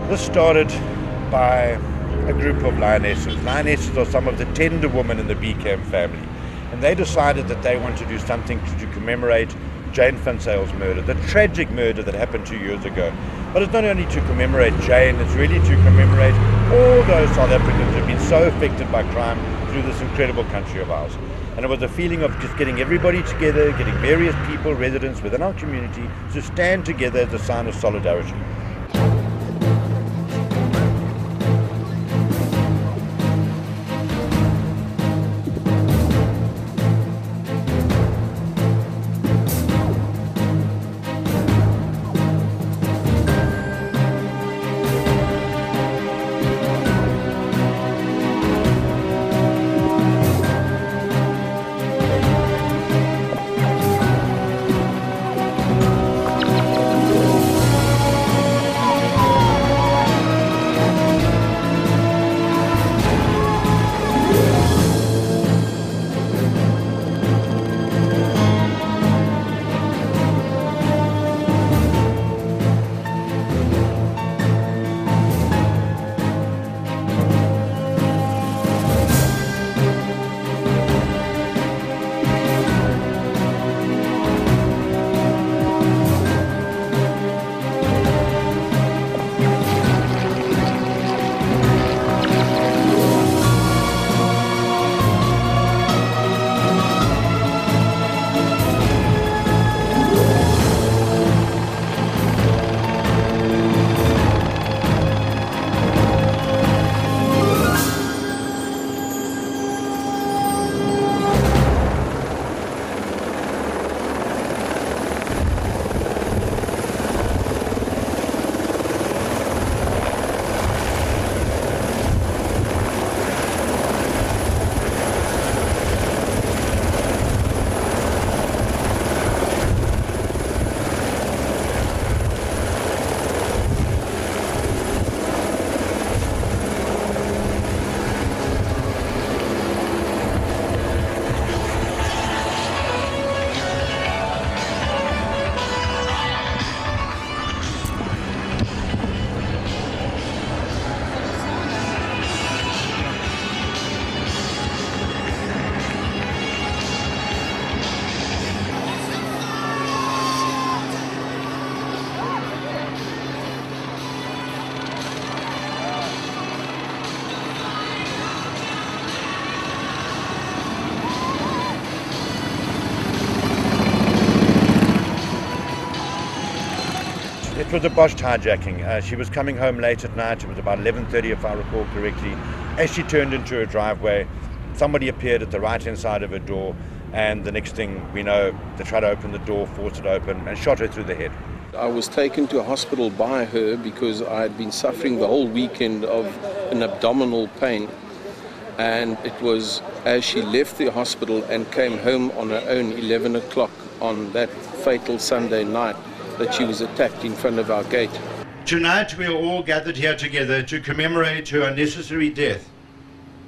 This started by a group of lionesses. Lionesses are some of the tender women in the BKM family, and they decided that they want to do something to commemorate Jane Van Zyle's murder, the tragic murder that happened 2 years ago. But it's not only to commemorate Jane, it's really to commemorate all those South Africans who have been so affected by crime through this incredible country of ours. And it was a feeling of just getting everybody together, getting various people, residents within our community to stand together as a sign of solidarity. It was a botched hijacking. She was coming home late at night. It was about 11:30 if I recall correctly. As she turned into her driveway, somebody appeared at the right-hand side of her door, and the next thing we know, they tried to open the door, forced it open, and shot her through the head. I was taken to a hospital by her because I had been suffering the whole weekend of an abdominal pain. And it was as she left the hospital and came home on her own 11 o'clock on that fatal Sunday night that she was attacked in front of our gate. Tonight we are all gathered here together to commemorate her unnecessary death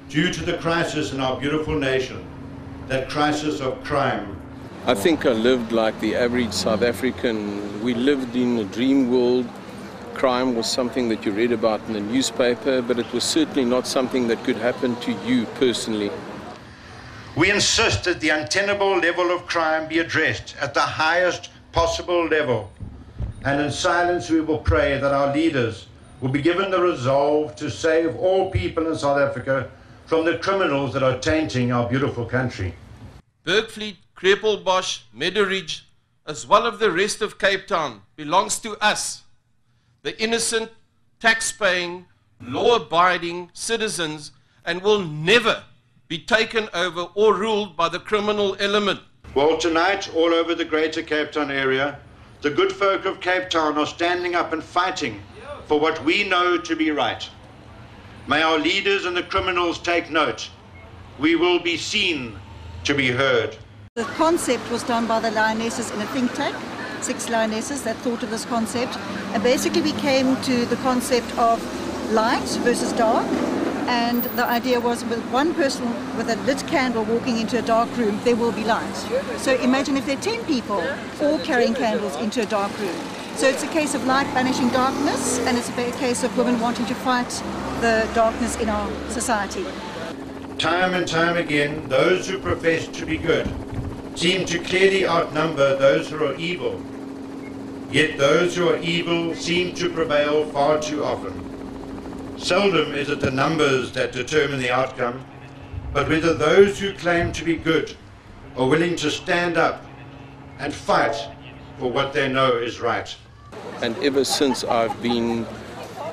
due to the crisis in our beautiful nation, that crisis of crime. I think I lived like the average South African. We lived in a dream world. Crime was something that you read about in the newspaper, but it was certainly not something that could happen to you personally. We insist that the untenable level of crime be addressed at the highest possible level. And in silence we will pray that our leaders will be given the resolve to save all people in South Africa from the criminals that are tainting our beautiful country. Bergvliet, Krepelbosch, Meadow-Ridge, as well as the rest of Cape Town, belongs to us, the innocent, tax-paying, law-abiding citizens, and will never be taken over or ruled by the criminal element. Well, tonight, all over the greater Cape Town area, the good folk of Cape Town are standing up and fighting for what we know to be right. May our leaders and the criminals take note. We will be seen to be heard. The concept was done by the lionesses in a think tank, 6 lionesses that thought of this concept. And basically we came to the concept of light versus dark And the idea was with one person with a lit candle walking into a dark room, there will be light. So imagine if there are 10 people all carrying candles into a dark room. So it's a case of light banishing darkness, and it's a case of women wanting to fight the darkness in our society. Time and time again, those who profess to be good seem to clearly outnumber those who are evil. Yet those who are evil seem to prevail far too often. Seldom is it the numbers that determine the outcome, but whether those who claim to be good are willing to stand up and fight for what they know is right. And ever since I've been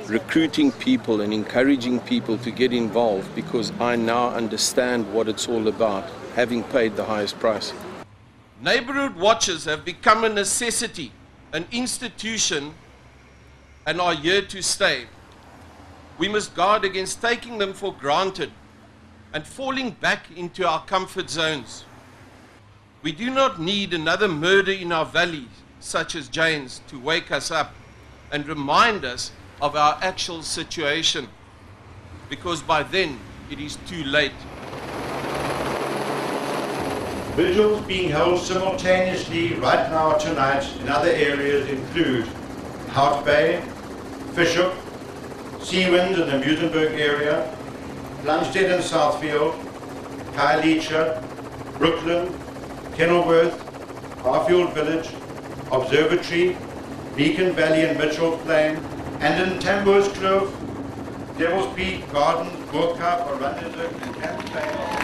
recruiting people and encouraging people to get involved, because I now understand what it's all about, having paid the highest price. Neighbourhood watches have become a necessity, an institution, and are here to stay. We must guard against taking them for granted and falling back into our comfort zones. We do not need another murder in our valleys, such as Jane's, to wake us up and remind us of our actual situation, because by then it is too late. Vigils being held simultaneously right now tonight in other areas include Hout Bay, Fishhook, Seawind in the Muizenberg area, Plumstead and Southfield, Khayelitsha, Brooklyn, Kenilworth, Harfield Village, Observatory, Beacon Valley and Mitchell Plain, and in Tambo's Kloof, Devil's Peak, Gardens, Boerkaap, Oranjezuk, and Camp Plain.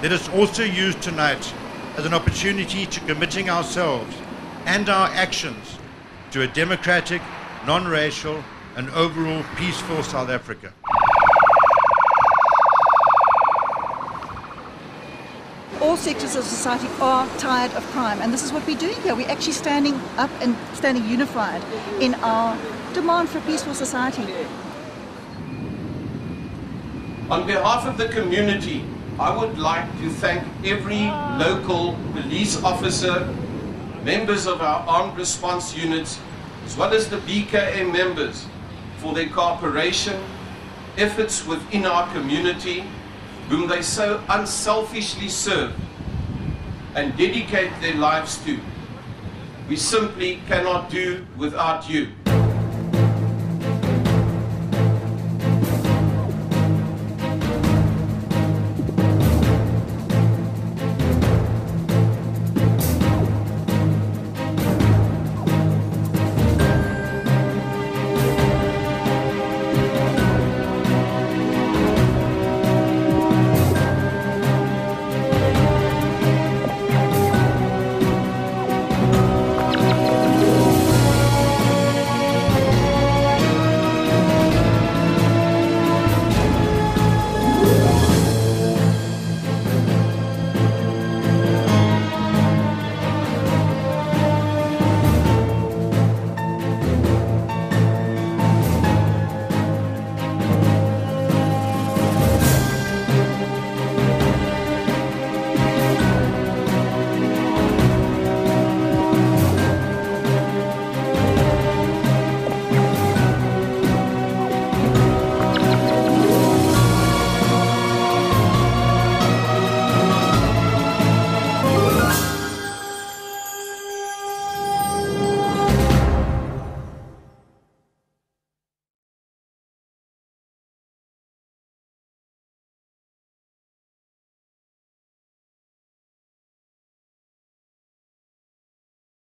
Let us also use tonight as an opportunity to committing ourselves and our actions to a democratic, non-racial, and overall peaceful South Africa. All sectors of society are tired of crime, and this is what we're doing here. We're actually standing up and standing unified in our demand for a peaceful society. On behalf of the community, I would like to thank every local police officer, members of our armed response units, as well as the BKM members for their cooperation, efforts within our community, whom they so unselfishly serve and dedicate their lives to. We simply cannot do without you.